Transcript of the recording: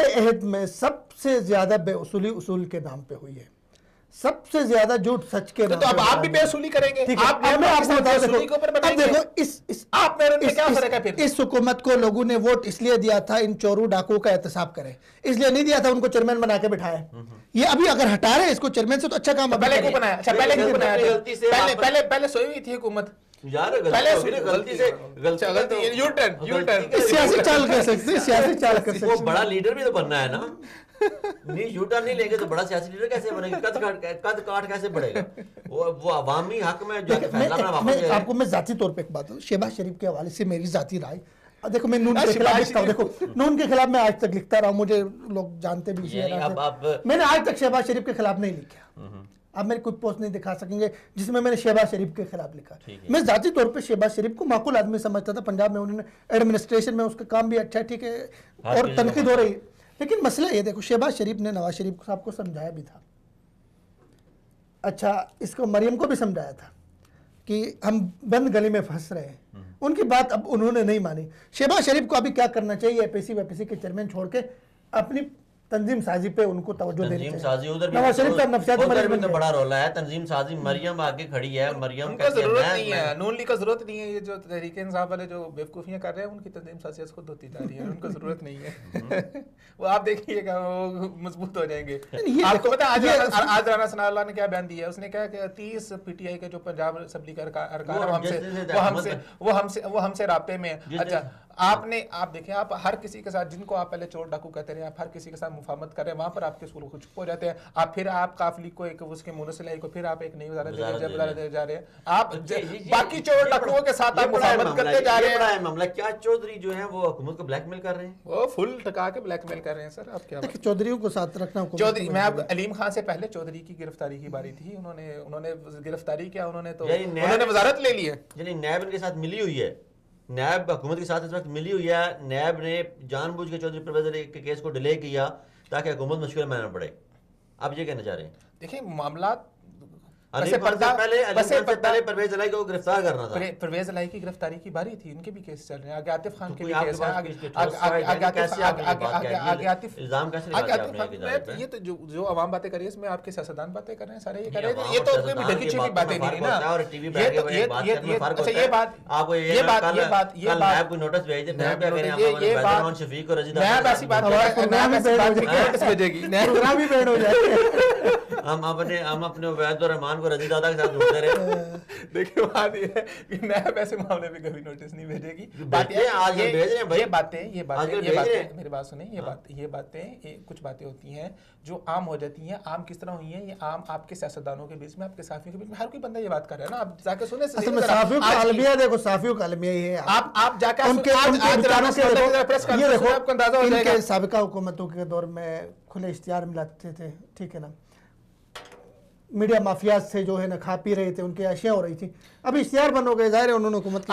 अहद में सबसे ज्यादा बेउसूली उसूल के नाम पे हुई है, सबसे ज्यादा झूठ सच के नाम तो अब पे आप भी बेउसूली करेंगे। आप मैं आपको बता देखो, अब देखो इस हुकूमत को लोगों ने वोट इसलिए दिया था इन चोरू डाकुओं का एहतसाब करें, इसलिए नहीं दिया था उनको चेयरमैन बना के बिठाया। ये अभी अगर हटा रहे इसको चेयरमैन से तो अच्छा काम पहले क्यों बनाया? अच्छा पहले क्यों बनाया? पहले सोई हुई थी हुकूमत यार, गलती से यू टर्न सियासी चाल कर सकते, सियासी चाल कर सकते। वो बड़ा लीडर भी तो बनना है ना। नहीं यूटा नहीं लेंगे तो बड़ा सियासी लीडर कैसे बनेगा? कद काट कैसे बढ़ेगा? वो अवामी हक में जो आपको मैं जाती तौर पे एक बात, शहबाज शरीफ के हवाले से मेरी जाती राय, देखो मैं नून के खिलाफ लिखता हूँ, देखो नून के खिलाफ मैं आज तक लिखता रहा हूँ, मुझे लोग जानते भी हैं, मैंने आज तक शहबाज शरीफ के खिलाफ नहीं लिखा। आप मेरे कोई पोस्ट नहीं दिखा सकेंगे जिसमें मैंने शहबाज शरीफ के खिलाफ लिखा। मैं जाती तौर पे शहबाज शरीफ को माकूल आदमी समझता था, पंजाब में उन्होंने एडमिनिस्ट्रेशन में उसका काम भी अच्छा है, ठीक है, और तनकीद हो रही है, लेकिन मसला ये देखो शहबाज शरीफ ने नवाज शरीफ साहब को समझाया भी था, अच्छा इसको मरियम को भी समझाया था कि हम बंद गली में फंस रहे हैं, उनकी बात अब उन्होंने नहीं मानी। शहबाज शरीफ को अभी क्या करना चाहिए, एपीसी वेपीसी के चेयरमैन छोड़ के अपनी तंजीम साजी पे उनको तवज्जो देनी चाहिए। नवाज शरीफ का नफसियाती मरीज में बड़ा रोल है, तंजीम साजी मरियम आगे खड़ी है, मरियम का जरूरत नहीं है, नून लीग का जरूरत नहीं है, ये जो तहरीक इंसाफ वाले जो बेवकूफियां कर रहे हैं उनकी तंजीम साजिश खुद होती जा रही है, उनको जरूरत नहीं है। वो आप देखिएगा वो मजबूत हो जाएंगे। आपको पता है आज राना सनाउल्लाह ने क्या बयान दिया है? उसने कहा कि 30 पीटीआई के जो पंजाब असेंबली का अरकान वो हमसे राब्ते में है। अच्छा आप देखिए, आप हर किसी के साथ, जिनको आप पहले चोर डाकू कहते रहे, आप हर किसी के साथ मुफाहमत कर रहे हैं, वहां पर आपके स्कूल कुछ हो जाते हैं, आप फिर आप काफली को एक उसके मुनसिलाई को फिर आप एक नई वजारत दे जा रहे हैं, आप बाकी चोर डाकुओं के साथ आप मुफाहमत करते जा रहे हैं। मामला क्या चौधरी जो है वो हुकूमत को ब्लैकमेल कर रहे हैं, वो फुल टका के ब्लैकमेल कर रहे हैं। सर आप क्या चौधरियों को साथ रखना, चौधरी मैं आप अलीम खान से पहले चौधरी की गिरफ्तारी की बारी थी, उन्होंने गिरफ्तारी किया, उन्होंने वजारत ले ली है, यानी नैब इनके साथ मिली हुई है, नैब हुकूमत के साथ इस वक्त मिली हुई है। नैब ने जानबूझ के चौधरी परवेज के केस को डिले किया ताकि हुकूमत मुश्किल में न पड़े। आप ये कहना चाह रहे हैं? देखिए मामला पहले परवेज इलाही को गिरफ्तार करना था, परवेज इलाही की गिरफ्तारी की बारी थी, उनके भी केस चल रहे हैं, आगे आतिफ खान के भी केस है, आगे ये तो जो आवाम बातें कर रही है इसमें आपके सियासतदान बातें कर रहे हैं सारे, ये कर रहे हैं, ये तो कोई ढकी छिपी बातें नहीं ना। ये बात कोई नोटिस भेज दे, शफीक और रजीदा ऐसी बात भेजेगी, भी बैन हो जाएगी। हम अपने उबैद और रहमान को रजी दादा के साथ ढूंढते रहे। देखिए बात ये है कि नैब ऐसे मामले में कभी नोटिस नहीं भेजेगी। बात ये आज ये भेज रहे हैं भाई, ये बातें मेरी बात सुने, ये बातें कुछ बातें होती हैं जो आम हो जाती हैं। आम किस तरह हुई हैं? ये आम आपके सियासतदानों के बीच में, आपके साफियों के बीच में, हर कोई बंदा ये बात कर रहा है ना, आप जाके सुने। साफियों का अलमिया देखो, साफियों का अलमिया ये है, आप जाके उनके साबिका हुकूमतों के दौर में खुले इश्तिहार मिलाते थे, ठीक है ना, मीडिया माफियाज से जो है ना खा पी रहे थे, उनकी अशिया हो रही थी, अभी इश्तिहार बंद हो गए, जाहिर है उन्होंने हुकूमत की